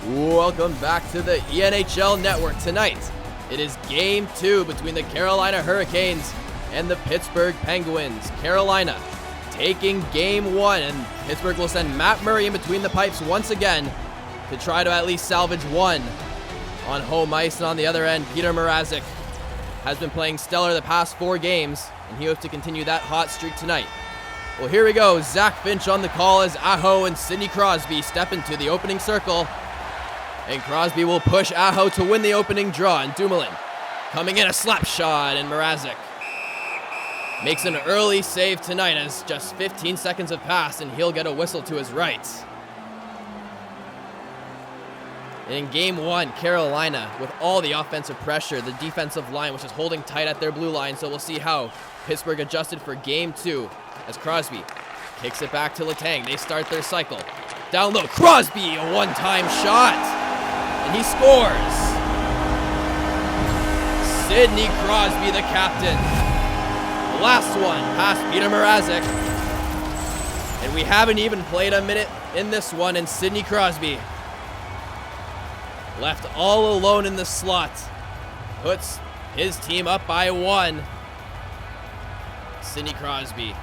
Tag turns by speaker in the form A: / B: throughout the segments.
A: Welcome back to the ENHL Network. Tonight, it is Game 2 between the Carolina Hurricanes and the Pittsburgh Penguins. Carolina taking Game 1, and Pittsburgh will send Matt Murray in between the pipes once again to try to at least salvage one on home ice. And on the other end, Peter Mrazek has been playing stellar the past 4 games, and he hopes to continue that hot streak tonight. Well, here we go. Zach Finch on the call as Aho and Sidney Crosby step into the opening circle. And Crosby will push Aho to win the opening draw. And Dumoulin coming in, a slap shot, and Mrazek makes an early save tonight as just 15 seconds have passed, and he'll get a whistle to his right. In Game 1, Carolina, with all the offensive pressure, the defensive line, which is holding tight at their blue line, so we'll see how Pittsburgh adjusted for Game 2 as Crosby kicks it back to Letang. They start their cycle. Down low, Crosby, a one-time shot, and he scores. Sidney Crosby, the captain. The last one past Peter Mrazek. And we haven't even played a minute in this one, and Sidney Crosby, left all alone in the slot, puts his team up by 1. Sidney Crosby,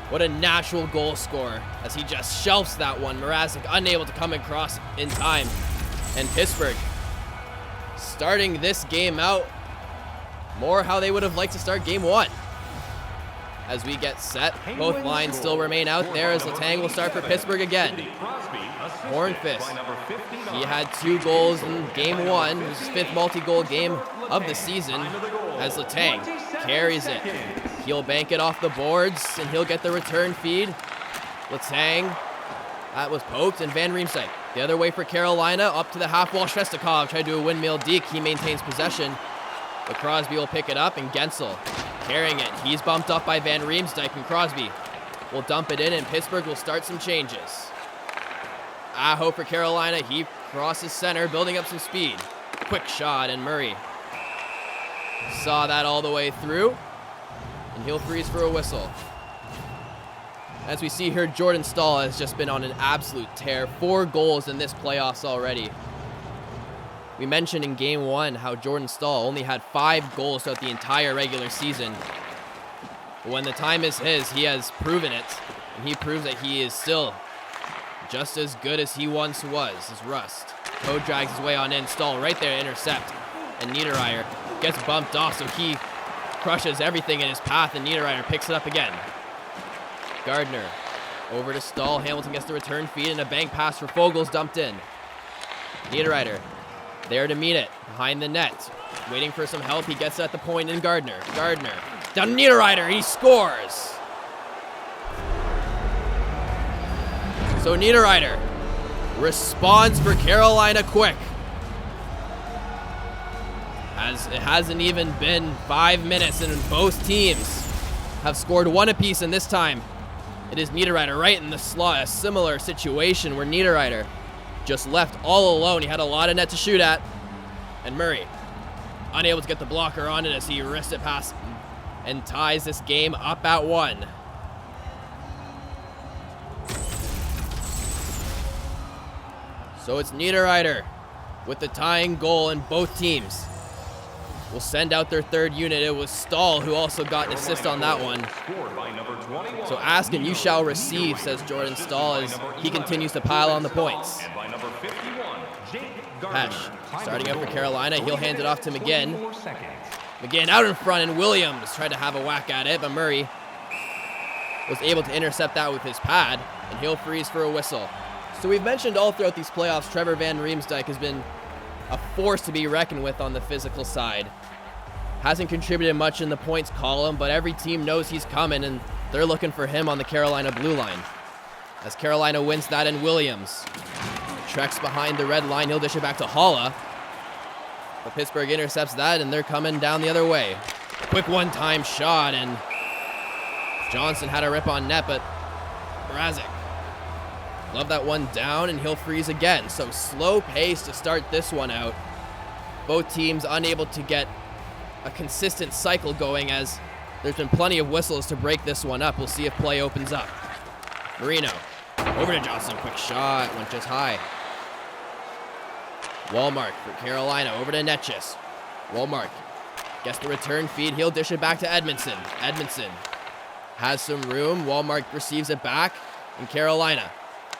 A: what a natural goal scorer as he just shelves that one. Mrazek unable to come across in time. And Pittsburgh starting this game out more how they would have liked to start Game 1. As we get set, both lines still remain out there as Letang will start for Pittsburgh again. Hornfist, he had 2 goals in Game 1, his 5th multi-goal game of the season, as Letang carries it. He'll bank it off the boards, and he'll get the return feed. Letang, that was poked, and Van Riemsdyk the other way for Carolina, up to the half wall. Svestikov tried to do a windmill deke. He maintains possession, but Crosby will pick it up, and Gensel carrying it. He's bumped up by Van Riemsdyk, and Crosby will dump it in, and Pittsburgh will start some changes. Aho for Carolina, he crosses center, building up some speed. Quick shot, and Murray saw that all the way through, and he'll freeze for a whistle. As we see here, Jordan Staal has just been on an absolute tear. 4 goals in this playoffs already. We mentioned in Game 1 how Jordan Staal only had 5 goals throughout the entire regular season. But when the time is his, he has proven it, and he proves that he is still just as good as he once was, as Rust. Code drags his way on in. Staal right there to intercept, and Niederreiter gets bumped off, so he crushes everything in his path, and Niederreiter picks it up again. Gardner over to Staal. Hamilton gets the return feed, and a bank pass for Fogel's dumped in. Niederreiter there to meet it behind the net, waiting for some help. He gets it at the point in Gardner. Gardner down to Niederreiter. He scores. So Niederreiter responds for Carolina quick, as it hasn't even been 5 minutes, and both teams have scored 1 apiece, and this time it is Niederreiter right in the slot. A similar situation where Niederreiter just left all alone. He had a lot of net to shoot at, and Murray unable to get the blocker on it as he wrists it past and ties this game up at 1. So it's Niederreiter with the tying goal, and both teams will send out their 3rd unit. It was Staal who also got an assist on that one. So ask and you shall receive, says Jordan Staal as he continues to pile on the points. Pesh starting up for Carolina. He'll hand it off to McGinn. McGinn out in front, and Williams tried to have a whack at it, but Murray was able to intercept that with his pad, and he'll freeze for a whistle. So we've mentioned all throughout these playoffs, Trevor Van Riemsdyk has been a force to be reckoned with on the physical side. Hasn't contributed much in the points column, but every team knows he's coming, and they're looking for him on the Carolina blue line. As Carolina wins that, and Williams treks behind the red line. He'll dish it back to Haula. But Pittsburgh intercepts that, and they're coming down the other way. Quick one-time shot, and Johnson had a rip on net, but Mrazek love that one down, and he'll freeze again. So slow pace to start this one out. Both teams unable to get a consistent cycle going, as there's been plenty of whistles to break this one up. We'll see if play opens up. Marino over to Johnson. Quick shot. Went just high. Wallmark for Carolina, over to Netchis. Wallmark gets the return feed. He'll dish it back to Edmondson. Edmondson has some room. Wallmark receives it back. And Carolina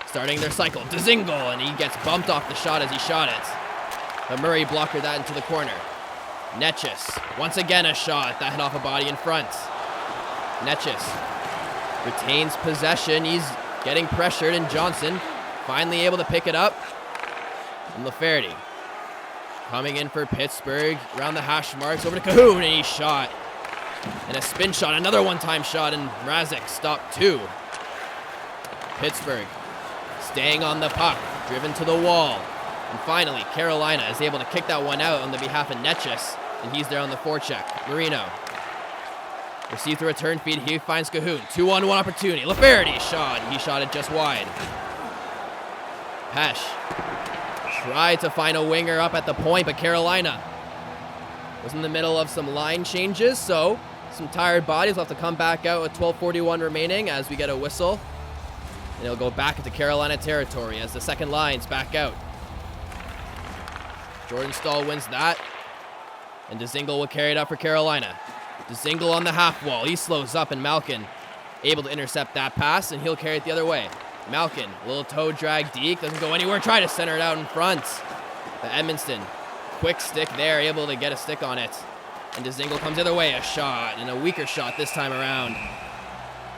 A: starting their cycle. Dzingel, and he gets bumped off the shot as he shot it. But Murray blockered that into the corner. Netchis, once again a shot that hit off a body in front. Netchis retains possession. He's getting pressured, and Johnson finally able to pick it up. And LaFerty coming in for Pittsburgh around the hash marks, over to Cahoon, and he shot. And a spin shot, another one-time shot, and Mrazek stopped 2. Pittsburgh staying on the puck, driven to the wall. And finally, Carolina is able to kick that one out on the behalf of Netchis, and he's there on the forecheck. Marino received the return feed. He finds Cahoon. 2-on-1 opportunity. LaFerty shot, and he shot it just wide. Pesh tried to find a winger up at the point, but Carolina was in the middle of some line changes, so some tired bodies will have to come back out with 12:41 remaining as we get a whistle. And it'll go back into Carolina territory as the second line's back out. Jordan Staal wins that, and Dzingel will carry it up for Carolina. Dzingel on the half wall. He slows up, and Malkin able to intercept that pass, and he'll carry it the other way. Malkin, a little toe drag deke, doesn't go anywhere, try to center it out in front. But Edmondson, quick stick there, able to get a stick on it. And Dzingel comes the other way, a shot, and a weaker shot this time around.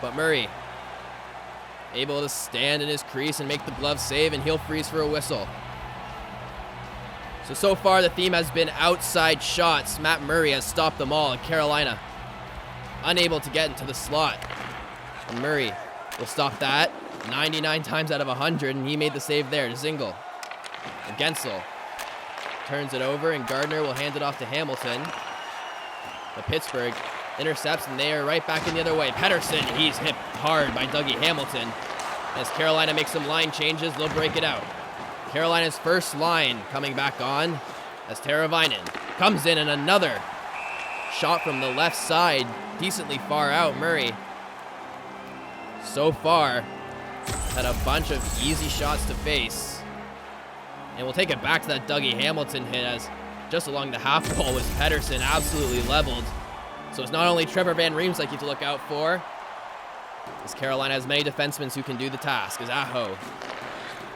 A: But Murray, able to stand in his crease and make the glove save, and he'll freeze for a whistle. So far the theme has been outside shots. Matt Murray has stopped them all, and Carolina unable to get into the slot. And Murray will stop that 99 times out of 100, and he made the save there. Dzingel. And Gensel turns it over, and Gardner will hand it off to Hamilton. But Pittsburgh intercepts, and they are right back in the other way. Pettersson, he's hit hard by Dougie Hamilton. As Carolina makes some line changes, they'll break it out. Carolina's first line coming back on as Teravainen comes in, and another shot from the left side, decently far out. Murray, so far, had a bunch of easy shots to face. And we'll take it back to that Dougie Hamilton hit, as just along the half wall was Pettersson, absolutely leveled. So it's not only Trevor Van Riemsdyk you have to look out for, as Carolina has many defensemen who can do the task, as Aho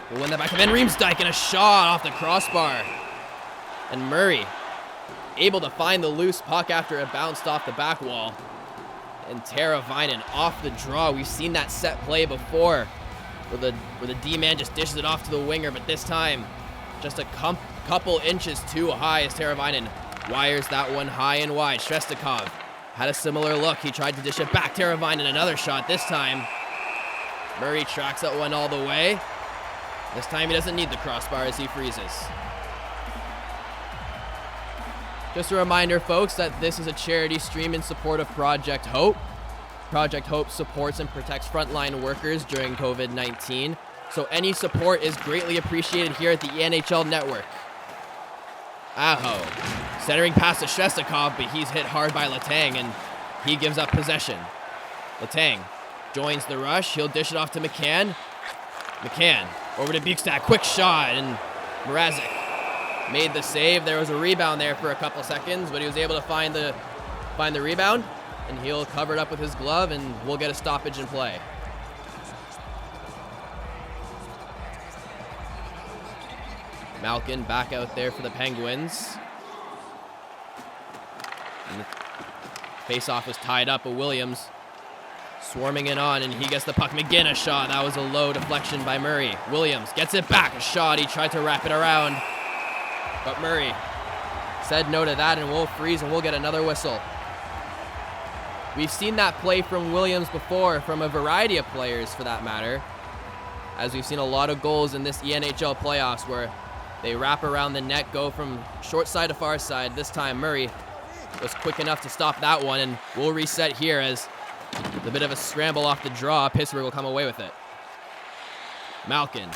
A: will win that back to Van Riemsdyk, and a shot off the crossbar. And Murray able to find the loose puck after it bounced off the back wall. And Teravainen off the draw. We've seen that set play before, where the D-man just dishes it off to the winger, but this time just a couple inches too high as Teravainen wires that one high and wide. Svestikov had a similar look. He tried to dish it back. Teravainen, another shot. This time Murray tracks that one all the way. This time he doesn't need the crossbar as he freezes. Just a reminder, folks, that this is a charity stream in support of Project Hope. Project Hope supports and protects frontline workers during COVID-19. So any support is greatly appreciated here at the ENHL Network. Aho, centering past to Svestikov, but he's hit hard by Letang, and he gives up possession. Letang joins the rush. He'll dish it off to McCann. McCann over to Bukestad. Quick shot, and Mrazek made the save. There was a rebound there for a couple seconds, but he was able to find the rebound, and he'll cover it up with his glove, and we'll get a stoppage in play. Malkin back out there for the Penguins. And the face-off was tied up, but Williams swarming it on, and he gets the puck. McGinn, a shot. That was a low deflection by Murray. Williams gets it back. A shot. He tried to wrap it around, but Murray said no to that, and we'll freeze, and we'll get another whistle. We've seen that play from Williams before, from a variety of players for that matter, as we've seen a lot of goals in this ENHL playoffs where they wrap around the net, go from short side to far side. This time Murray was quick enough to stop that one, and we'll reset here as a bit of a scramble off the draw. Pittsburgh will come away with it. Malkin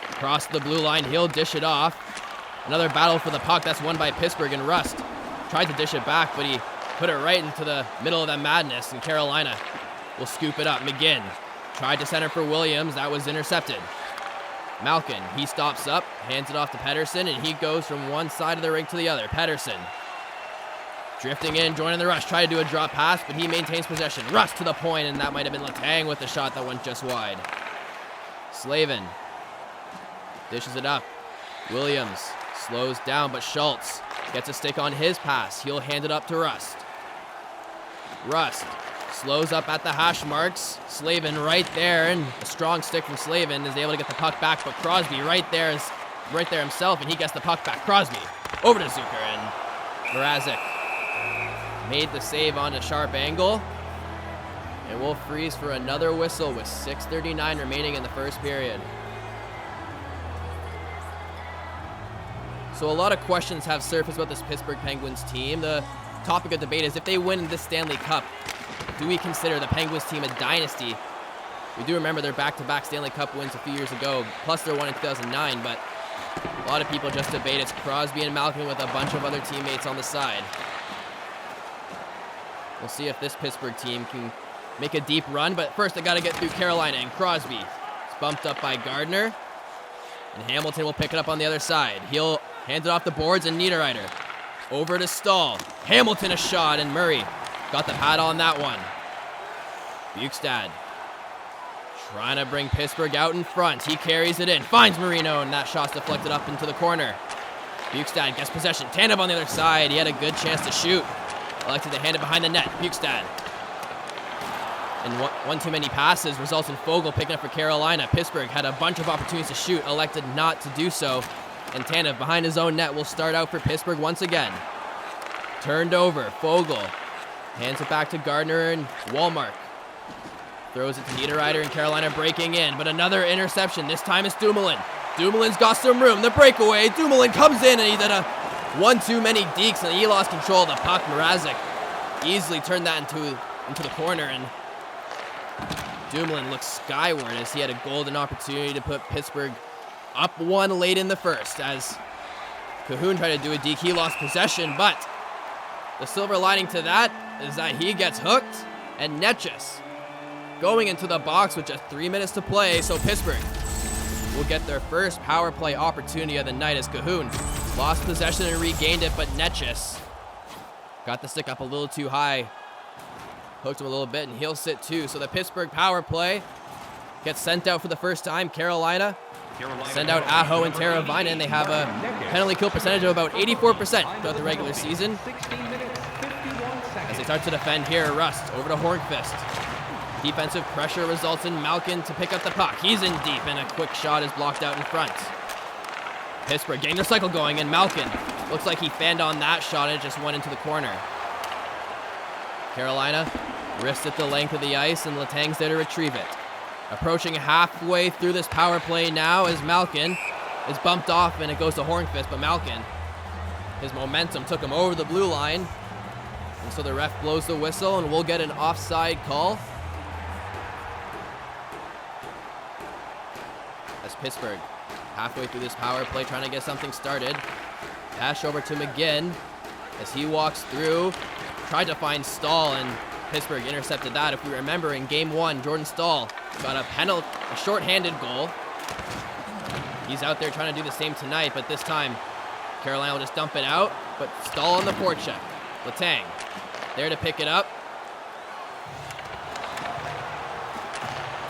A: across the blue line. He'll dish it off. Another battle for the puck. That's won by Pittsburgh, and Rust tried to dish it back, but he put it right into the middle of that madness, and Carolina will scoop it up. McGinn tried to center for Williams. That was intercepted. Malkin, he stops up, hands it off to Pettersson, and he goes from one side of the rink to the other. Pettersson drifting in, joining the rush, try to do a drop pass, but he maintains possession. Rust to the point, and that might have been Letang with the shot that went just wide. Slavin dishes it up. Williams slows down, but Schultz gets a stick on his pass. He'll hand it up to Rust. Rust slows up at the hash marks. Slavin right there, and a strong stick from Slavin is able to get the puck back, but Crosby right there himself, and he gets the puck back. Crosby over to Zucker, and Mrazek made the save on a sharp angle. And we'll freeze for another whistle with 6:39 remaining in the first period. So a lot of questions have surfaced about this Pittsburgh Penguins team. The topic of debate is, if they win this Stanley Cup, do we consider the Penguins team a dynasty? We do remember their back-to-back Stanley Cup wins a few years ago, plus their one in 2009, but a lot of people just debate it's Crosby and Malkin with a bunch of other teammates on the side. We'll see if this Pittsburgh team can make a deep run, but first they got to get through Carolina, and Crosby is bumped up by Gardner, and Hamilton will pick it up on the other side. He'll hand it off the boards, and Niederreiter over to Stahl. Hamilton a shot, and Murray got the pad on that one. Bukestad trying to bring Pittsburgh out in front. He carries it in, finds Marino, and that shot's deflected up into the corner. Bukestad gets possession. Tanev on the other side. He had a good chance to shoot. Elected to hand it behind the net. Bukestad. And one too many passes results in Foegele picking up for Carolina. Pittsburgh had a bunch of opportunities to shoot, elected not to do so. And Tanev behind his own net will start out for Pittsburgh once again. Turned over. Foegele hands it back to Gardner, and Wallmark throws it to Niederreiter, and Carolina breaking in. But another interception. This time it's Dumoulin. Dumoulin's got some room. The breakaway. Dumoulin comes in, and he did a one too many dekes, and he lost control of the puck. Mrazek easily turned that into the corner, and Dumoulin looks skyward as he had a golden opportunity to put Pittsburgh up one late in the first. As Cahoon tried to do a deke, he lost possession, but the silver lining to that is that he gets hooked, and Netchus going into the box with just 3 minutes to play, so Pittsburgh will get their first power play opportunity of the night as Cahoon lost possession and regained it, but Netchus got the stick up a little too high, hooked him a little bit, and he'll sit too. So the Pittsburgh power play gets sent out for the first time. Carolina send out Aho and Teravainen, and they have a penalty kill percentage of about 84% throughout the regular season. As they start to defend here, Rust over to Hornqvist. Defensive pressure results in Malkin to pick up the puck. He's in deep, and a quick shot is blocked out in front. Pittsburgh getting their cycle going, and Malkin looks like he fanned on that shot, and it just went into the corner. Carolina wrists at the length of the ice, and Letang's there to retrieve it. Approaching halfway through this power play now as Malkin is bumped off, and it goes to Hornqvist, but Malkin, his momentum took him over the blue line, and so the ref blows the whistle, and we'll get an offside call as Pittsburgh, halfway through this power play, trying to get something started. Pass over to McGinn as he walks through, tried to find Stahl, and Pittsburgh intercepted that. If we remember, in game one, Jordan Stahl got a shorthanded goal. He's out there trying to do the same tonight, but this time Carolina will just dump it out, but Stahl on the forecheck. Letang there to pick it up.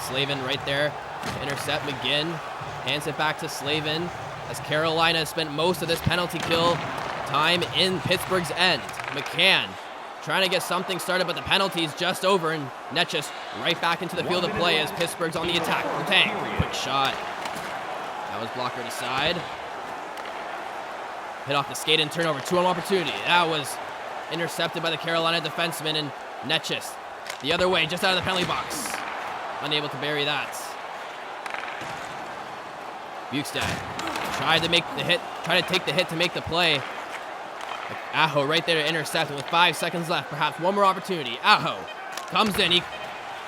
A: Slavin right there to intercept McGinn. Hands it back to Slavin as Carolina has spent most of this penalty kill time in Pittsburgh's end. McCann trying to get something started, but the penalty is just over, and Netchus right back into the field of play as Pittsburgh's on the attack. Letang, quick shot. That was blocked right aside. Hit off the skate and turnover. 2-on opportunity. That was intercepted by the Carolina defenseman, and Netchus the other way, just out of the penalty box. Unable to bury that. Bukestad tried to make the hit, tried to take the hit to make the play. Aho right there to intercept, and with 5 seconds left, perhaps one more opportunity. Aho comes in, he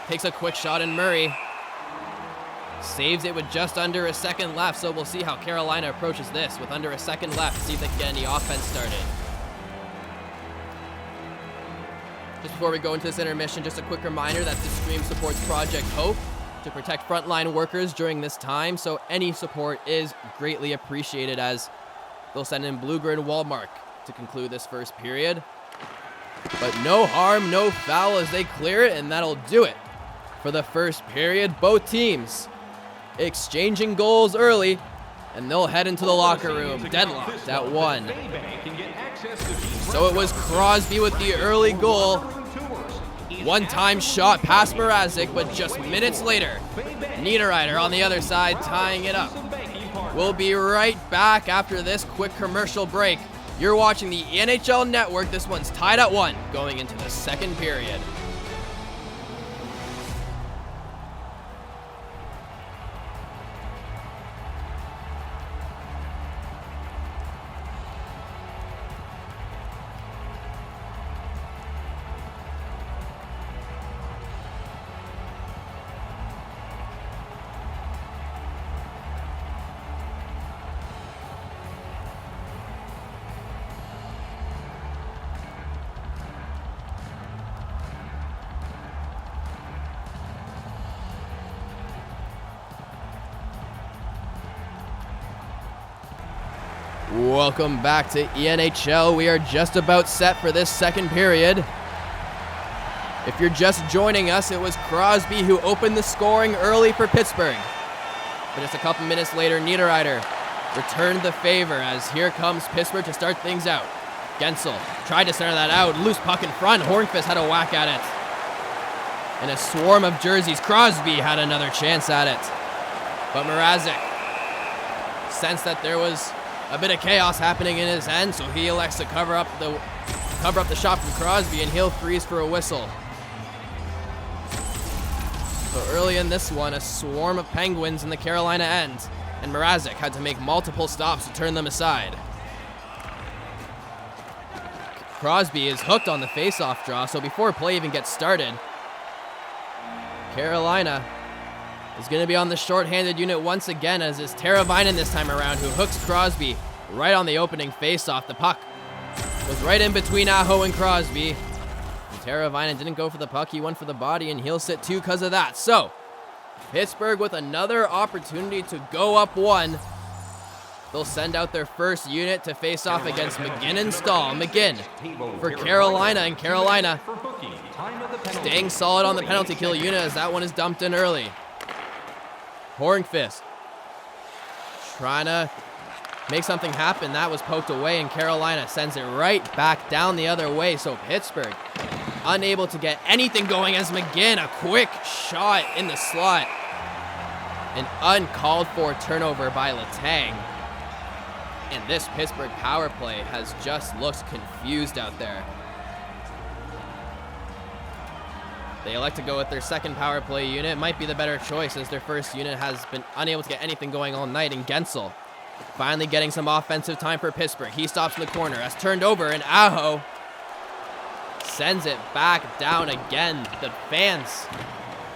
A: takes a quick shot, and Murray saves it with just under a second left, so we'll see how Carolina approaches this with under a second left, see if they can get any offense started. Just before we go into this intermission, just a quick reminder that this stream supports Project Hope. To to protect frontline workers during this time, so any support is greatly appreciated as they'll send in Bluger and Wallmark to conclude this first period. But no harm, no foul as they clear it, and that'll do it for the first period. Both teams exchanging goals early, and they'll head into the locker room deadlocked at 1. So it was Crosby with the early goal. One-time shot past Mrazek, but just minutes later, Niederreiter on the other side tying it up. We'll be right back after this quick commercial break. You're watching the NHL Network. This one's tied at 1 going into the second period. Welcome back to ENHL. We are just about set for this second period. If you're just joining us, it was Crosby who opened the scoring early for Pittsburgh. But just a couple minutes later, Niederreiter returned the favor as here comes Pittsburgh to start things out. Gensel tried to center that out. Loose puck in front. Hornqvist had a whack at it. In a swarm of jerseys, Crosby had another chance at it. But Mrazek sensed that there was a bit of chaos happening in his end, so he elects to cover up the shot from Crosby, and he'll freeze for a whistle. So early in this one, a swarm of Penguins in the Carolina end, and Mrazek had to make multiple stops to turn them aside. Crosby is hooked on the face-off draw, so before play even gets started, Carolina is going to be on the short-handed unit once again, as it's Teravainen this time around who hooks Crosby right on the opening face-off. The puck was right in between Aho and Crosby. And Teravainen didn't go for the puck, he went for the body, and he'll sit 2 because of that. So, Pittsburgh with another opportunity to go up 1. They'll send out their first unit to face off against McGinn and Stahl. McGinn for Carolina, and Carolina staying solid on the penalty kill unit as that one is dumped in early. Hornqvist trying to make something happen. That was poked away, and Carolina sends it right back down the other way. So Pittsburgh unable to get anything going as McGinn, a quick shot in the slot. An uncalled for turnover by Letang. And this Pittsburgh power play has just looked confused out there. They elect to go with their second power play unit. Might be the better choice as their first unit has been unable to get anything going all night. And Gensel finally getting some offensive time for Pittsburgh. He stops in the corner, has turned over, and Aho sends it back down again. The fans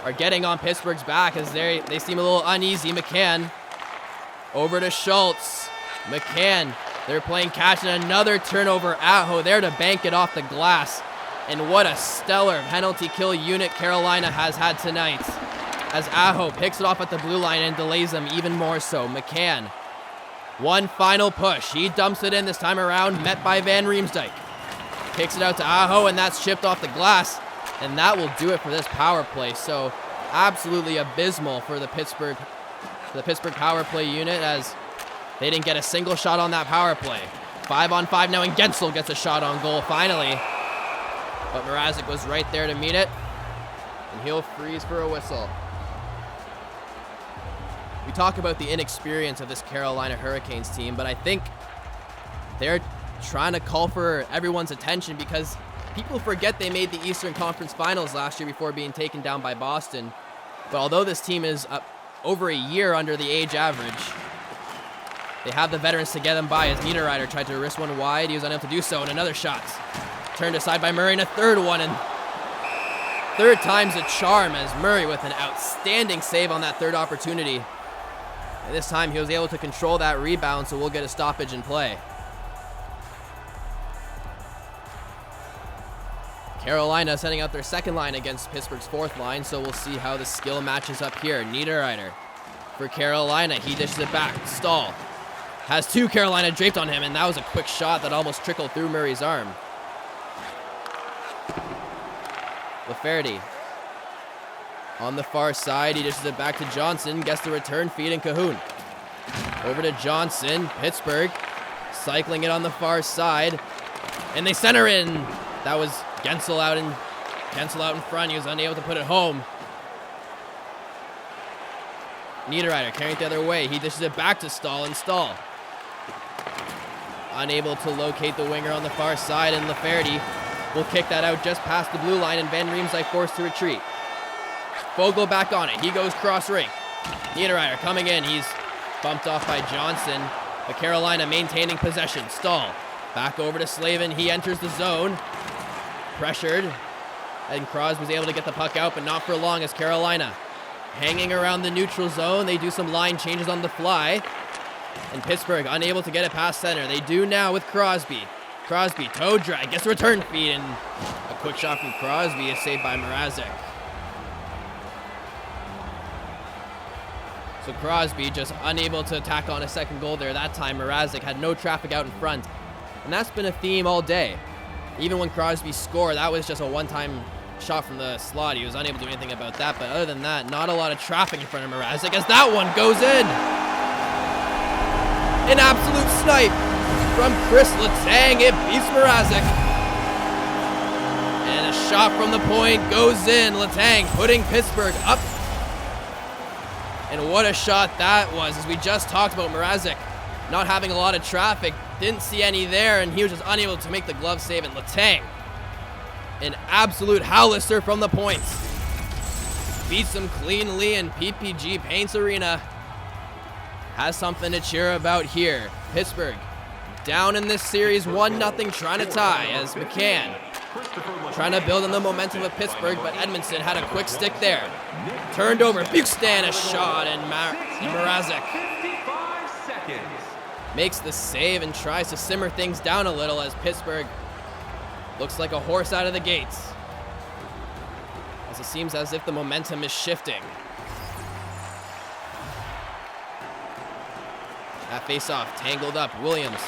A: are getting on Pittsburgh's back as they seem a little uneasy. McCann over to Schultz. McCann, they're playing catch, and another turnover. Aho there to bank it off the glass. And what a stellar penalty kill unit Carolina has had tonight, as Aho picks it off at the blue line and delays them even more so. McCann, one final push. He dumps it in this time around, met by Van Riemsdyk. Kicks it out to Aho, and that's chipped off the glass. And that will do it for this power play. So absolutely abysmal for the Pittsburgh power play unit, as they didn't get a single shot on that power play. 5-on-5 now, and Gensel gets a shot on goal finally. But Mrazek was right there to meet it, and he'll freeze for a whistle. We talk about the inexperience of this Carolina Hurricanes team, but I think they're trying to call for everyone's attention because people forget they made the Eastern Conference Finals last year before being taken down by Boston. But although this team is over a year under the age average, they have the veterans to get them by, as Niederreiter tried to wrist one wide. He was unable to do so, and another shot turned aside by Murray, and a third one, and third time's a charm as Murray with an outstanding save on that third opportunity. And this time he was able to control that rebound, so we'll get a stoppage in play. Carolina sending out their second line against Pittsburgh's fourth line, so we'll see how the skill matches up here. Niederreiter for Carolina. He dishes it back. Stahl has two Carolina draped on him, and that was a quick shot that almost trickled through Murray's arm. Lafferty on the far side. He dishes it back to Johnson. Gets the return feed, and Cahoon over to Johnson. Pittsburgh cycling it on the far side, and they center in. That was Gensel out in front. He was unable to put it home. Niederreiter carrying it the other way. He dishes it back to Stahl, and Stahl unable to locate the winger on the far side, and Lafferty will kick that out just past the blue line, and Van Riemsdyk forced to retreat. Fogle back on it. He goes cross rink. Niederreiter coming in. He's bumped off by Johnson, but Carolina maintaining possession. Stahl back over to Slavin. He enters the zone. Pressured, and Crosby's able to get the puck out, but not for long as Carolina hanging around the neutral zone. They do some line changes on the fly, and Pittsburgh unable to get it past center. They do now with Crosby. Crosby, toe drag, gets a return feed, and a quick shot from Crosby is saved by Mrazek. So Crosby just unable to tack on a second goal there. That time Mrazek had no traffic out in front, and that's been a theme all day. Even when Crosby scored, that was just a one-time shot from the slot. He was unable to do anything about that, but other than that, not a lot of traffic in front of Mrazek as that one goes in. An absolute snipe from Chris Letang. It beats Mrazek. And a shot from the point goes in. Letang putting Pittsburgh up. And what a shot that was, as we just talked about Mrazek not having a lot of traffic. Didn't see any there, and he was just unable to make the glove save. And Letang, an absolute howler from the points, beats them cleanly, and PPG Paints Arena has something to cheer about here. Pittsburgh down in this series 1-0, trying to tie as McCann trying to build on the momentum of Pittsburgh, but Edmondson had a quick stick there. Turned over, Buxton a shot, and Mrazek makes the save and tries to simmer things down a little as Pittsburgh looks like a horse out of the gates, as it seems as if the momentum is shifting. That face-off tangled up. Williams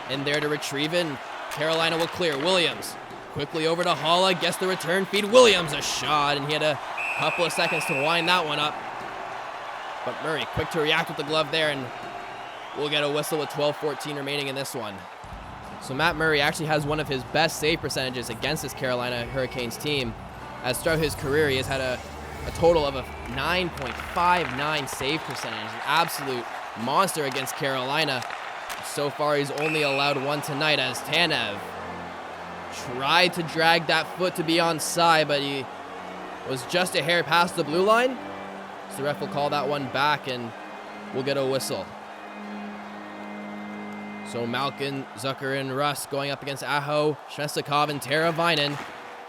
A: in there to retrieve it, and Carolina will clear. Williams quickly over to Halla, gets the return feed. Williams a shot, and he had a couple of seconds to wind that one up. But Murray quick to react with the glove there, and we'll get a whistle with 12:14 remaining in this one. So Matt Murray actually has one of his best save percentages against this Carolina Hurricanes team, as throughout his career he has had a total of a 9.59 save percentage. An absolute monster against Carolina. So far he's only allowed one tonight, as Tanev tried to drag that foot to be onside, but he was just a hair past the blue line. So the ref will call that one back, and we'll get a whistle. So Malkin, Zucker, and Russ going up against Aho, Svechnikov, and Teravainen.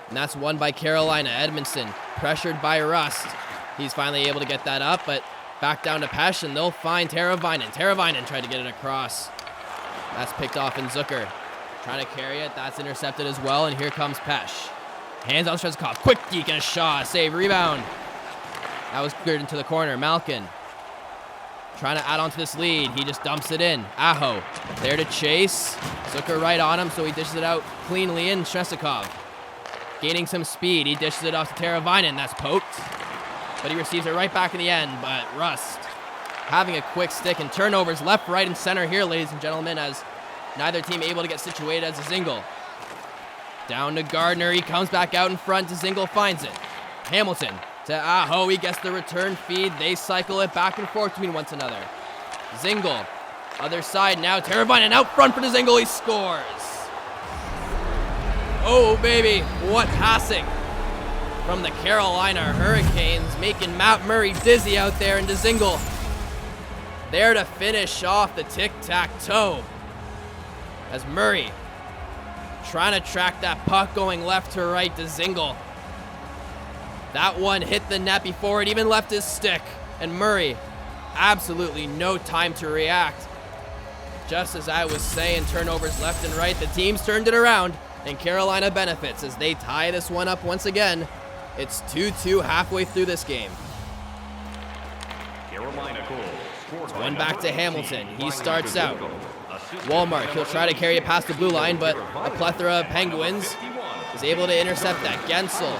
A: And that's won by Carolina. Edmondson pressured by Rust. He's finally able to get that up, but back down to Pesh, and they'll find Teravainen. Teravainen tried to get it across. That's picked off in Zucker. Trying to carry it. That's intercepted as well, and here comes Pesh. Hands on Svechnikov. Quick deke and a shot. Save, rebound. That was cleared into the corner. Malkin trying to add on to this lead. He just dumps it in. Aho there to chase. Zucker right on him, so he dishes it out cleanly in. Svechnikov gaining some speed. He dishes it off to Teravainen. That's poked, but he receives it right back in the end. But Rust having a quick stick, and turnovers left, right, and center here, ladies and gentlemen, as neither team able to get situated as Dzingel. Down to Gardner. He comes back out in front. Dzingel finds it. Hamilton to Aho. He gets the return feed. They cycle it back and forth between one another. Dzingel, other side now. Teravainen out front for Dzingel. He scores. Oh, baby. What passing from the Carolina Hurricanes, making Matt Murray dizzy out there, and Dzingel there to finish off the tic-tac-toe. As Murray trying to track that puck going left to right to Dzingel. That one hit the net before it even left his stick. And Murray, absolutely no time to react. Just as I was saying, turnovers left and right. The teams turned it around. And Carolina benefits as they tie this one up once again. It's 2-2 halfway through this game. One back to Hamilton. He starts out. Walmart, he'll try to carry it past the blue line, but a plethora of Penguins is able to intercept that. Gensel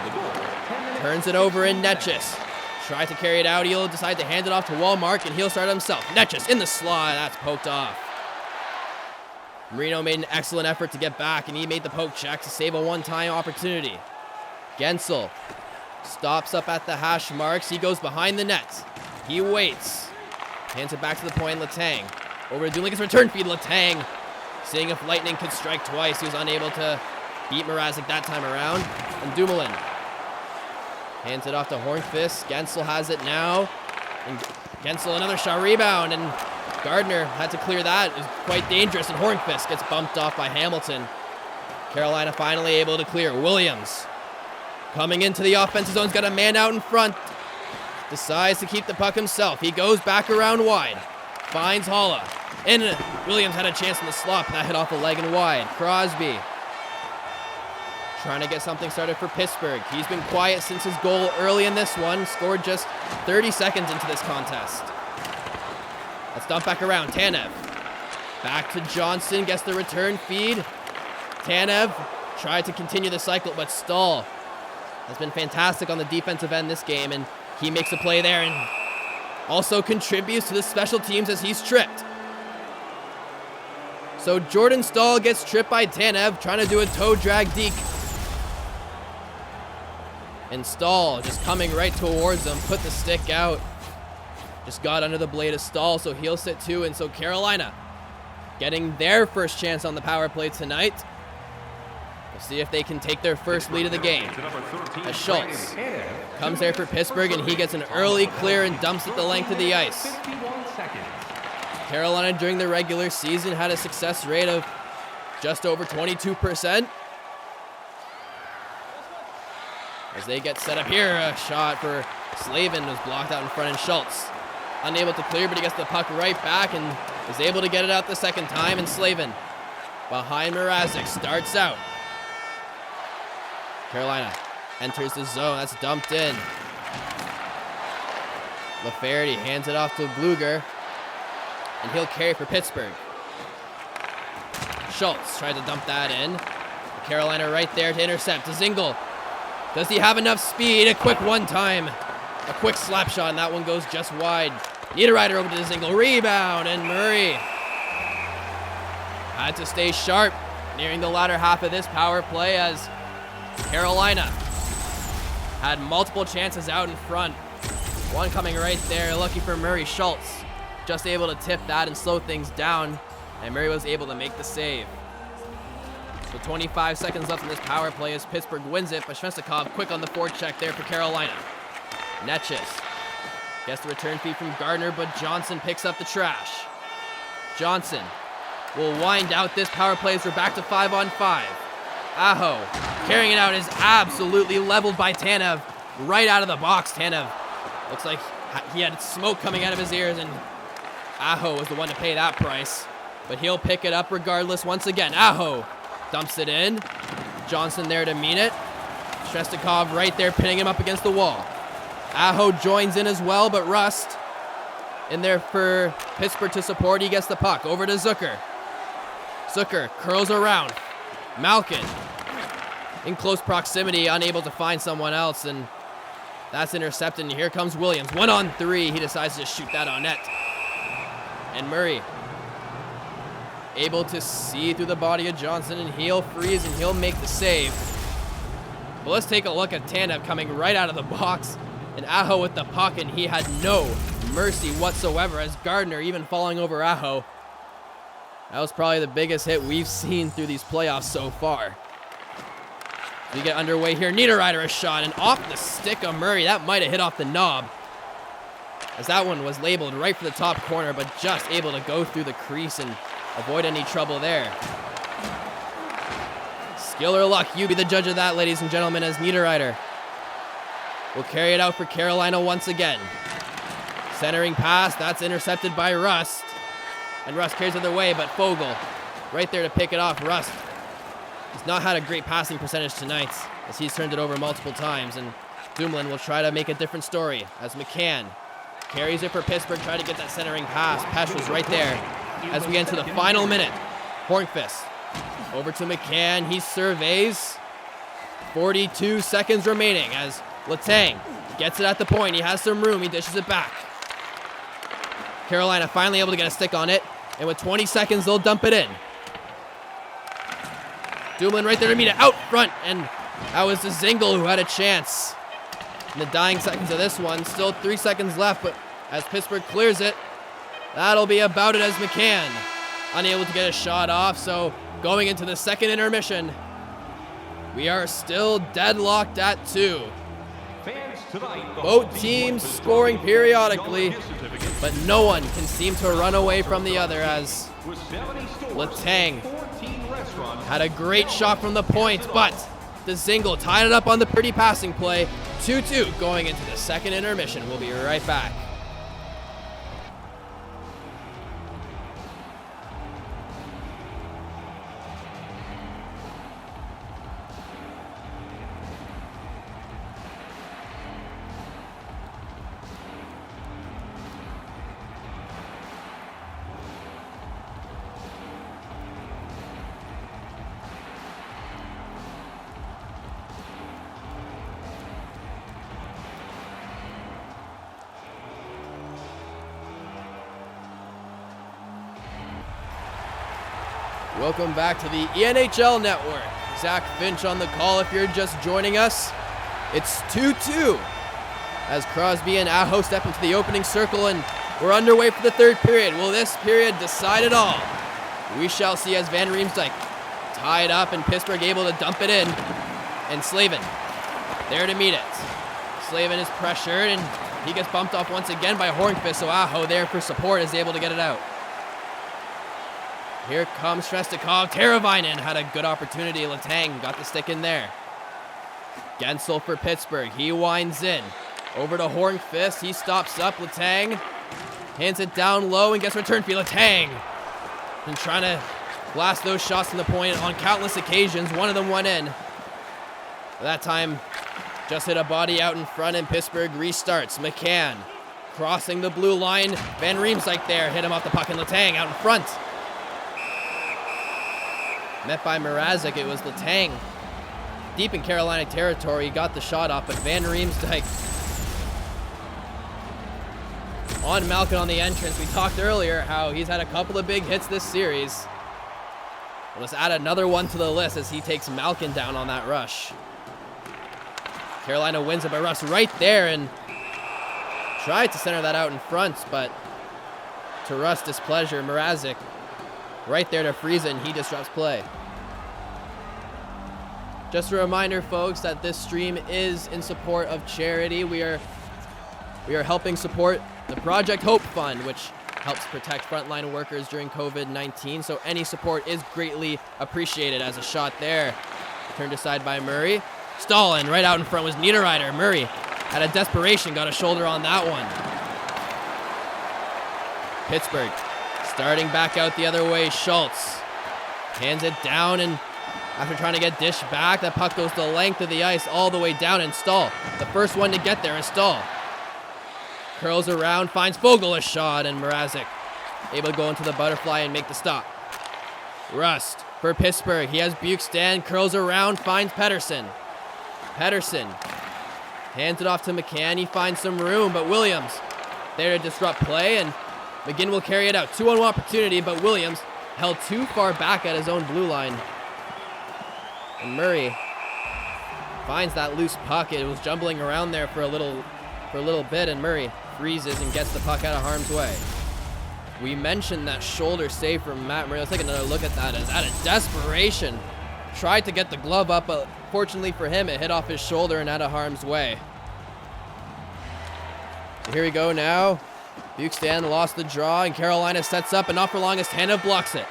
A: turns it over in Netchis. Tries to carry it out. He'll decide to hand it off to Walmart, and he'll start it himself. Netchis in the slot. That's poked off. Marino made an excellent effort to get back, and he made the poke check to save a one-time opportunity. Gensel stops up at the hash marks. He goes behind the net. He waits. Hands it back to the point. Letang. Over to Dumoulin. Return feed. Letang. Seeing if Lightning could strike twice. He was unable to beat Mrazek that time around. And Dumoulin hands it off to Hornqvist. Gensel has it now. And Gensel another shot rebound. And Gardner had to clear that. It was quite dangerous. And Hornqvist gets bumped off by Hamilton. Carolina finally able to clear. Williams coming into the offensive zone. He's got a man out in front. Decides to keep the puck himself. He goes back around wide. Finds Holla. And Williams had a chance in the slot. That hit off the leg and wide. Crosby trying to get something started for Pittsburgh. He's been quiet since his goal early in this one. Scored just 30 seconds into this contest. Let's dump back around. Tanev. Back to Johnson. Gets the return feed. Tanev tried to continue the cycle, but Stahl has been fantastic on the defensive end this game, and he makes a play there and also contributes to the special teams as he's tripped. So Jordan Stahl gets tripped by Tanev, trying to do a toe drag deke. And Stahl just coming right towards him, put the stick out. Just got under the blade of Stahl, so he'll sit too. And so Carolina getting their first chance on the power play tonight. We'll see if they can take their first lead of the game. As Schultz comes there for Pittsburgh, and he gets an early clear and dumps it the length of the ice. Carolina during the regular season had a success rate of just over 22%. As they get set up here, a shot for Slavin was blocked out in front, and Schultz unable to clear, but he gets the puck right back and is able to get it out the second time, and Slavin behind Mrazek starts out. Carolina enters the zone. That's dumped in. LaFerty hands it off to Bluger, and he'll carry for Pittsburgh. Schultz tried to dump that in. Carolina right there to intercept. To Zingle. Does he have enough speed? A quick one-time. A quick slap shot, and that one goes just wide. Niederreiter over to Zingle. Rebound, and Murray had to stay sharp nearing the latter half of this power play as Carolina had multiple chances out in front. One coming right there. Lucky for Murray. Schultz just able to tip that and slow things down, and Murray was able to make the save. So 25 seconds left in this power play as Pittsburgh wins it, but Svechnikov quick on the forecheck there for Carolina. Netchis gets the return feed from Gardner, but Johnson picks up the trash. Johnson will wind out this power play as we're back to 5-on-5. Aho carrying it out is absolutely leveled by Tanev right out of the box. Tanev looks like he had smoke coming out of his ears, and Aho was the one to pay that price, but he'll pick it up regardless once again. Aho dumps it in. Johnson there to meet it. Svechnikov right there pinning him up against the wall. Aho joins in as well, but Rust in there for Pittsburgh to support. He gets the puck over to Zucker. Zucker curls around. Malkin in close proximity, unable to find someone else, and that's intercepted. And here comes Williams. 1-on-3. He decides to shoot that on net. And Murray able to see through the body of Johnson, and he'll freeze and he'll make the save. But let's take a look at Tanev coming right out of the box, and Aho with the puck, and he had no mercy whatsoever as Gardner even falling over Aho. That was probably the biggest hit we've seen through these playoffs so far. We get underway here. Niederreiter a shot, and off the stick of Murray. That might have hit off the knob, as that one was labeled right for the top corner, but just able to go through the crease and avoid any trouble there. Skill or luck, you be the judge of that, ladies and gentlemen, as Niederreiter will carry it out for Carolina once again. Centering pass, that's intercepted by Rust. And Rust carries it their way, but Fogle right there to pick it off. Rust He's not had a great passing percentage tonight, as he's turned it over multiple times, and Dumoulin will try to make a different story as McCann carries it for Pittsburgh, try to get that centering pass. Pesh was right there as we get into the final minute. Hornqvist over to McCann. He surveys. 42 seconds remaining as Letang gets it at the point. He has some room. He dishes it back. Carolina finally able to get a stick on it, and with 20 seconds, they'll dump it in. Dumoulin right there to meet it out front, and that was Dzingel who had a chance. In the dying seconds of this one, still 3 seconds left, but as Pittsburgh clears it, that'll be about it as McCann unable to get a shot off. So going into the second intermission, we are still deadlocked at 2. Both teams scoring periodically, but no one can seem to run away from the other as Letang had a great shot from the point, but Dzingel tied it up on the pretty passing play. 2-2 going into the second intermission. We'll be right back. Welcome back to the ENHL Network. Zach Finch on the call if you're just joining us. It's 2-2 as Crosby and Aho step into the opening circle, and we're underway for the third period. Will this period decide it all? We shall see as Van Riemsdyk tied up and Pittsburgh able to dump it in. And Slavin there to meet it. Slavin is pressured and he gets bumped off once again by Hornqvist, so Aho there for support is able to get it out. Here comes Svestikov. Teravainen had a good opportunity. Letang got the stick in there. Gensel for Pittsburgh. He winds in. Over to Hornqvist. He stops up. Letang hands it down low and gets returned for Letang. And trying to blast those shots from the point on countless occasions. One of them went in. But that time, just hit a body out in front, and Pittsburgh restarts. McCann crossing the blue line. Van Riemsdyk there. Hit him off the puck, and Letang out in front. Met by Mrazek, it was Letang. Deep in Carolina territory, he got the shot off, but Van Riemsdyk on Malkin on the entrance. We talked earlier how he's had a couple of big hits this series. Let's add another one to the list as he takes Malkin down on that rush. Carolina wins it by Russ right there and tried to center that out in front, but to Russ' displeasure, Mrazek right there to Friesen, he disrupts play. Just a reminder, folks, that this stream is in support of charity. We are helping support the Project Hope Fund, which helps protect frontline workers during COVID-19. So any support is greatly appreciated. As a shot there, turned aside by Murray. Stalin right out in front was Niederreiter. Murray, out of desperation, got a shoulder on that one. Pittsburgh starting back out the other way. Schultz hands it down, and after trying to get dished back, that puck goes the length of the ice all the way down, and Stahl, the first one to get there is Stahl. Curls around, finds Foegele a shot, and Mrazek able to go into the butterfly and make the stop. Rust for Pittsburgh. He has Bukestad, curls around, finds Pettersson. Pettersson hands it off to McCann. He finds some room, but Williams there to disrupt play, and McGinn will carry it out. 2-on-1 opportunity, but Williams held too far back at his own blue line. And Murray finds that loose puck. It was jumbling around there for a little bit, and Murray freezes and gets the puck out of harm's way. We mentioned that shoulder save from Matt Murray. Let's take another look at that. As out of desperation, tried to get the glove up, but fortunately for him, it hit off his shoulder and out of harm's way. So here we go now. Bukestad lost the draw, and Carolina sets up, and not for long as Tanev blocks it.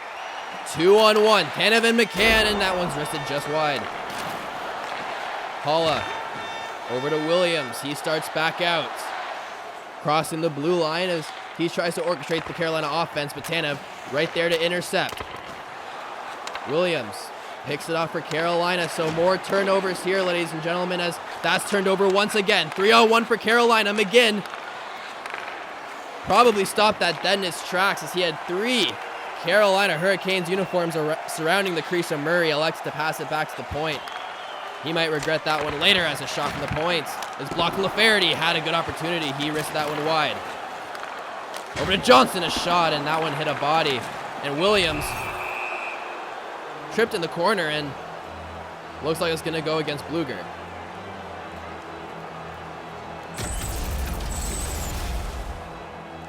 A: 2-on-1, Tanev and McCann, and that one's wristed just wide. Haula over to Williams. He starts back out, crossing the blue line as he tries to orchestrate the Carolina offense, but Tanev right there to intercept. Williams Picks it off for Carolina, so more turnovers here, ladies and gentlemen, as that's turned over once again. 3-on-1 for Carolina. McGinn probably stopped that dead in its tracks as he had 3 Carolina Hurricanes uniforms surrounding the crease of Murray. Elects to pass it back to the point. He might regret that one later as a shot from the point. His block to LaFerty had a good opportunity. He risked that one wide. Over to Johnson, a shot, and that one hit a body. And Williams tripped in the corner and looks like it's going to go against Bluger.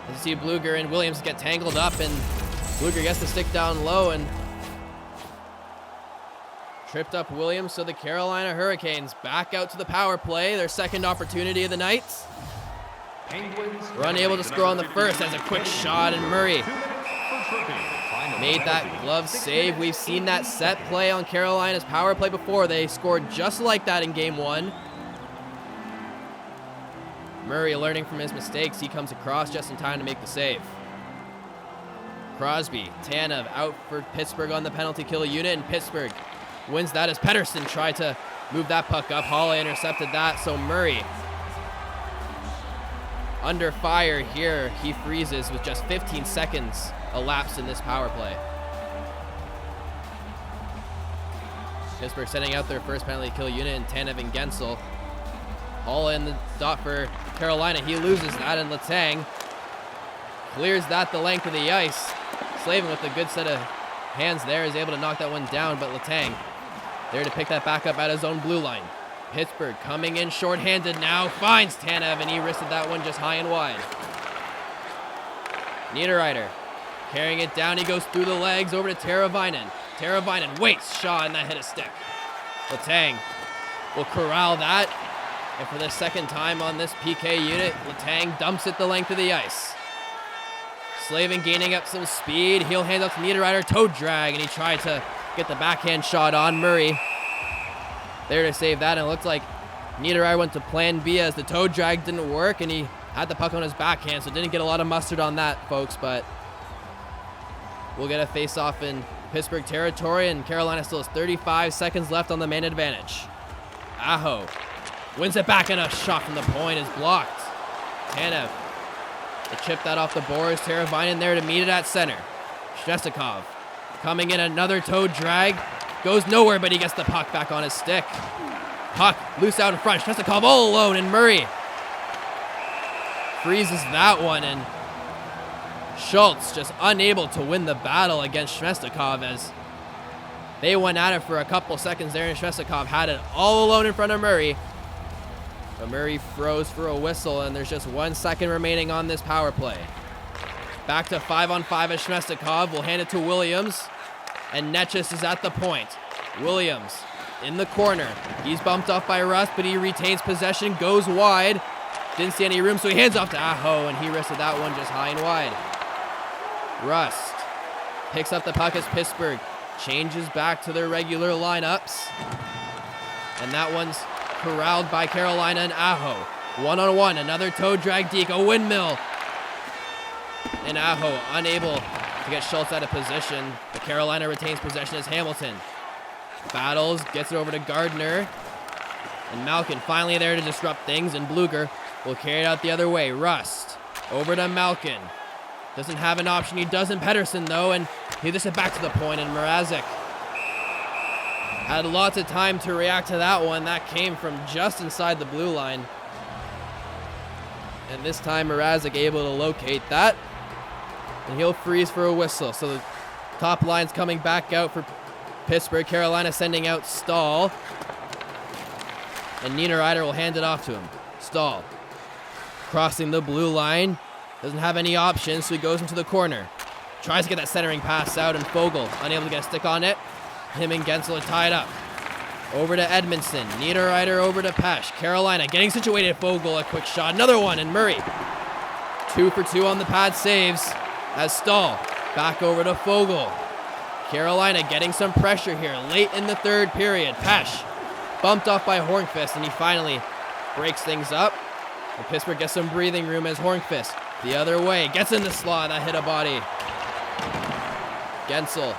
A: You see Bluger and Williams get tangled up, and Bluger gets the stick down low and tripped up Williams. So the Carolina Hurricanes back out to the power play, their second opportunity of the night. Were unable to score on the first as a quick shot, and Murray made that glove save. We've seen that set play on Carolina's power play before. They scored just like that in game 1. Murray learning from his mistakes. He comes across just in time to make the save. Crosby, Tanev out for Pittsburgh on the penalty kill unit, and Pittsburgh wins that as Pettersson tried to move that puck up. Holloway intercepted that, so Murray under fire here. He freezes with just 15 seconds elapsed in this power play. Pittsburgh sending out their first penalty kill unit in Tanev and Gensel. Holloway in the dot for Carolina. He loses that, and Letang clears that the length of the ice. Slavin with a good set of hands there is able to knock that one down, but Letang there to pick that back up at his own blue line. Pittsburgh coming in shorthanded now, finds Tanev, and he risked that one just high and wide. Niederreiter carrying it down, he goes through the legs over to Teravainen. Teravainen waits, shot, and that hit a stick. Letang will corral that, and for the second time on this PK unit, Letang dumps it the length of the ice. Slavin gaining up some speed, he'll hand up to Niederreiter, toe drag, and he tried to get the backhand shot on Murray. There to save that, and it looked like Niederreiter went to plan B as the toe drag didn't work, and he had the puck on his backhand, so didn't get a lot of mustard on that, folks, but we'll get a face-off in Pittsburgh territory, and Carolina still has 35 seconds left on the man advantage. Aho wins it back, and a shot from the point is blocked. Tanev to chip that off the boards. Teravainen there to meet it at center. Svechnikov coming in, another toe drag. Goes nowhere, but he gets the puck back on his stick. Puck loose out in front. Svechnikov all alone, and Murray freezes that one, and Schultz just unable to win the battle against Svechnikov as they went at it for a couple seconds there, and Svechnikov had it all alone in front of Murray. But Murray froze for a whistle, and there's just 1 second remaining on this power play. Back to 5-on-5 as Svechnikov will hand it to Williams, and Netchis is at the point. Williams in the corner. He's bumped off by Rust, but he retains possession, goes wide. Didn't see any room, so he hands off to Aho, and he risked that one just high and wide. Rust picks up the puck as Pittsburgh changes back to their regular lineups. And that one's corralled by Carolina and Aho. 1-on-1, another toe drag deke, a windmill. And Aho unable to get Schultz out of position. But Carolina retains possession as Hamilton battles, gets it over to Gardner. And Malkin finally there to disrupt things, and Bluger will carry it out the other way. Rust over to Malkin. Doesn't have an option. He does in Pettersson, though, and he gets it back to the point, and Mrazek had lots of time to react to that one. That came from just inside the blue line. And this time, Mrazek able to locate that, and he'll freeze for a whistle. So the top line's coming back out for Pittsburgh. Carolina sending out Stahl, and Niederreiter will hand it off to him. Stahl crossing the blue line. Doesn't have any options, so he goes into the corner. Tries to get that centering pass out, and Fogle unable to get a stick on it. Him and Gensel are tied up. Over to Edmondson. Niederreiter over to Pesh. Carolina getting situated. Fogle, a quick shot. Another one, and Murray 2 for 2 on the pad saves as Stahl back over to Fogle. Carolina getting some pressure here late in the third period. Pesh bumped off by Hornqvist, and he finally breaks things up. And Pittsburgh gets some breathing room as Hornqvist the other way gets in the slot. That hit a body. Gensel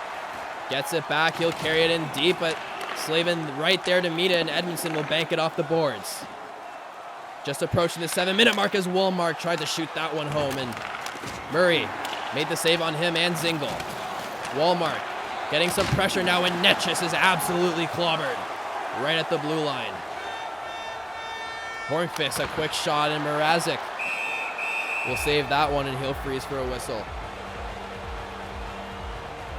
A: Gets it back. He'll carry it in deep, but Slavin right there to meet it, and Edmondson will bank it off the boards. Just approaching the 7-minute mark as Wallmark tried to shoot that one home, and Murray made the save on him and Zingle. Wallmark getting some pressure now, and Netchis is absolutely clobbered right at the blue line. Hornqvist, a quick shot, and Mrazek will save that one, and he'll freeze for a whistle.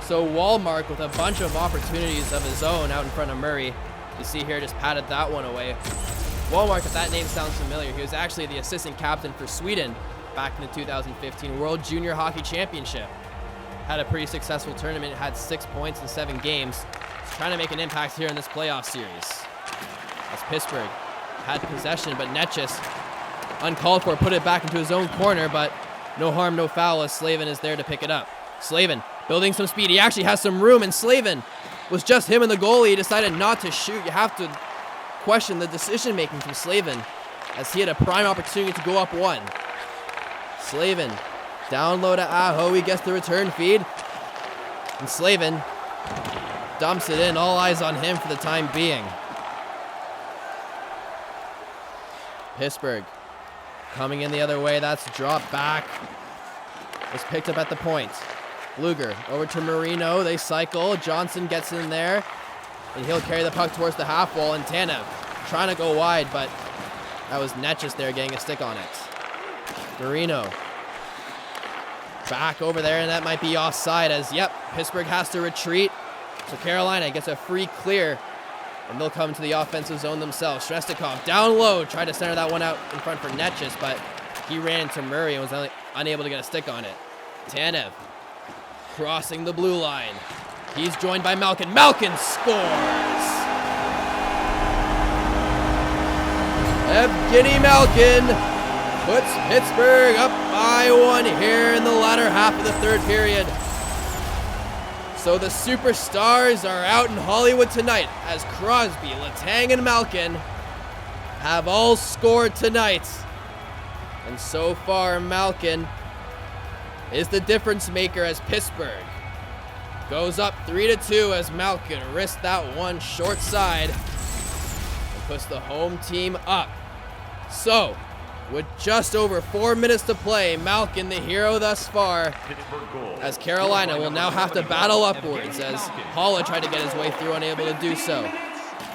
A: So Wallmark with a bunch of opportunities of his own out in front of Murray. You see here, just patted that one away. Wallmark, if that name sounds familiar, he was actually the assistant captain for Sweden back in the 2015 World Junior Hockey Championship. Had a pretty successful tournament, had 6 points in 7 games. He's trying to make an impact here in this playoff series. As Pittsburgh had possession, but Netchis, uncalled for, put it back into his own corner, but no harm, no foul, as Slavin is there to pick it up. Slavin building some speed. He actually has some room, and Slavin was just him and the goalie. He decided not to shoot. You have to question the decision-making from Slavin, as he had a prime opportunity to go up 1. Slavin down low to Aho. He gets the return feed, and Slavin dumps it in. All eyes on him for the time being. Pittsburgh coming in the other way. That's dropped back. It's picked up at the point. Luger over to Marino. They cycle. Johnson gets in there, and he'll carry the puck towards the half wall. And Tanev trying to go wide, but that was Netchis there getting a stick on it. Marino back over there, and that might be offside, as, yep, Pittsburgh has to retreat. So Carolina gets a free clear, and they'll come to the offensive zone themselves. Shrestnikov down low, tried to center that one out in front for Netchis, but he ran into Murray and was unable to get a stick on it. Tanev crossing the blue line. He's joined by Malkin. Malkin scores! Evgeny Malkin puts Pittsburgh up by 1 here in the latter half of the third period. So the superstars are out in Hollywood tonight, as Crosby, Letang, and Malkin have all scored tonight. And so far, Malkin is the difference maker, as Pittsburgh goes up 3-2 as Malkin risked that one short side and puts the home team up. So, with just over 4 minutes to play, Malkin the hero thus far, as Carolina will now have to battle upwards, as Haula tried to get his way through, unable to do so.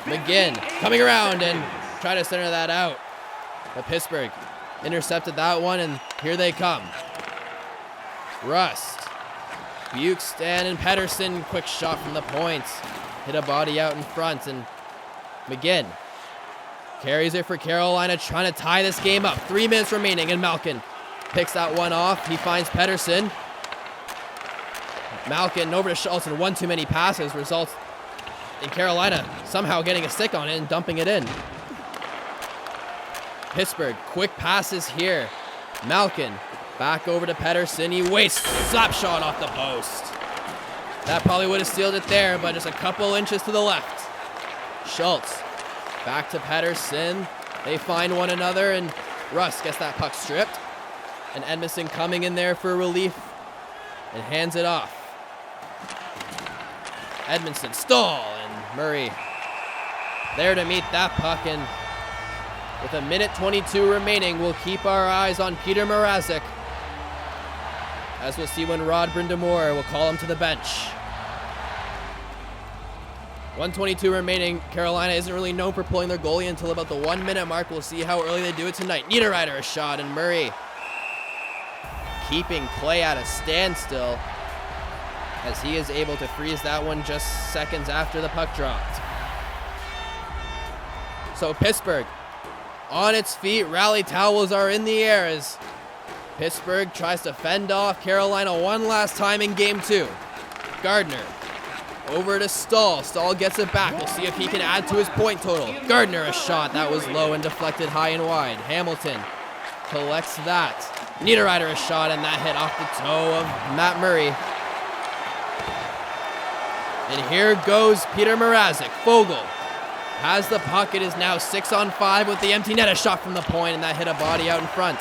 A: McGinn coming around and trying to center that out, but Pittsburgh intercepted that one, and here they come. Rust, Bukestan, and Pettersson, quick shot from the point, hit a body out in front, and McGinn carries it for Carolina, trying to tie this game up. 3 minutes remaining, and Malkin picks that one off. He finds Pettersson. Malkin over to Schultz, and one too many passes results in Carolina somehow getting a stick on it and dumping it in. Pittsburgh, quick passes here. Malkin back over to Pettersson. He wastes slap shot off the post. That probably would have sealed it there, but just a couple inches to the left. Schultz back to Pettersson. They find one another, and Russ gets that puck stripped. And Edmondson coming in there for relief and hands it off. Edmondson, Stahl, and Murray there to meet that puck, and with 1:22 remaining, we'll keep our eyes on Peter Mrazek, as we'll see when Rod Brind'Amour will call him to the bench. 1:22 remaining. Carolina isn't really known for pulling their goalie until about the 1 minute mark. We'll see how early they do it tonight. Niederreiter a shot, and Murray keeping play at a standstill, as he is able to freeze that one just seconds after the puck dropped. So Pittsburgh on its feet. Rally towels are in the air as Pittsburgh tries to fend off Carolina one last time in game 2. Gardner over to Stahl. Stahl gets it back. We'll see if he can add to his point total. Gardner a shot. That was low and deflected high and wide. Hamilton collects that. Niederreiter a shot, and that hit off the toe of Matt Murray. And here goes Peter Mrazek. Fogle has the puck. It is now 6-on-5 with the empty net. A shot from the point, and that hit a body out in front.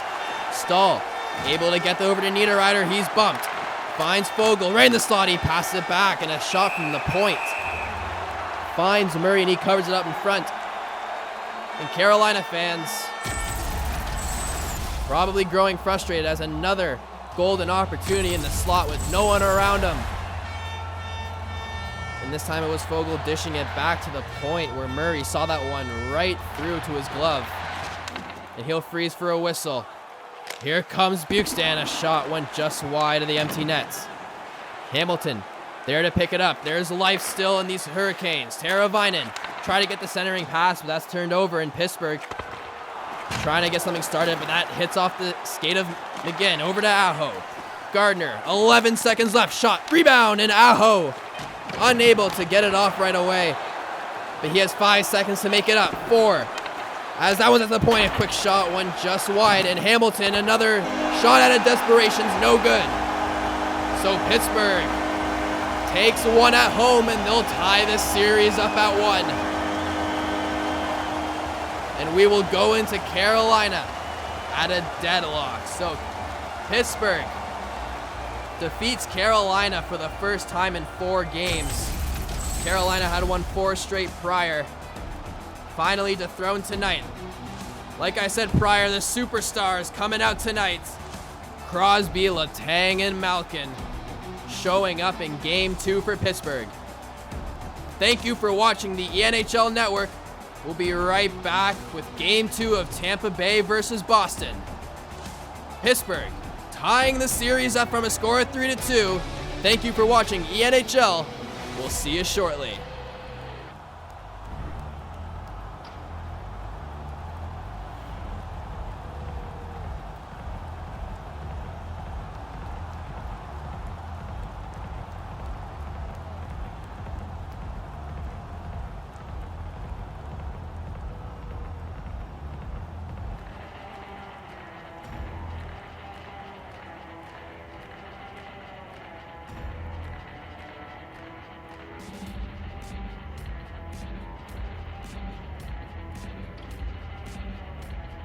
A: Stahl able to get over to Niederreiter. He's bumped. finds Fogle right in the slot. He passes it back, and a shot from the point. Finds Murray, and he covers it up in front. And Carolina fans probably growing frustrated as another golden opportunity in the slot with no one around him. And this time it was Fogle dishing it back to the point where Murray saw that one right through to his glove. And he'll freeze for a whistle. Here comes Bukestan. A shot went just wide of the empty nets. Hamilton there to pick it up. There's life still in these Hurricanes. Teravainen try to get the centering pass, but that's turned over in Pittsburgh. Trying to get something started, but that hits off the skate of McGinn. Over to Aho. Gardner, 11 seconds left. Shot, rebound, and Aho unable to get it off right away. But he has 5 seconds to make it up. 4. As that was at the point, a quick shot went just wide. And Hamilton, another shot out of desperation's no good. So Pittsburgh takes one at home, and they'll tie this series up at 1. And we will go into Carolina at a deadlock. So Pittsburgh defeats Carolina for the first time in 4 games. Carolina had won 4 straight prior. Finally dethroned tonight. Like I said prior, the superstars coming out tonight. Crosby, Letang, and Malkin showing up in Game 2 for Pittsburgh. Thank you for watching the ENHL Network. We'll be right back with Game 2 of Tampa Bay versus Boston. Pittsburgh tying the series up from a score of 3-2. Thank you for watching ENHL. We'll see you shortly.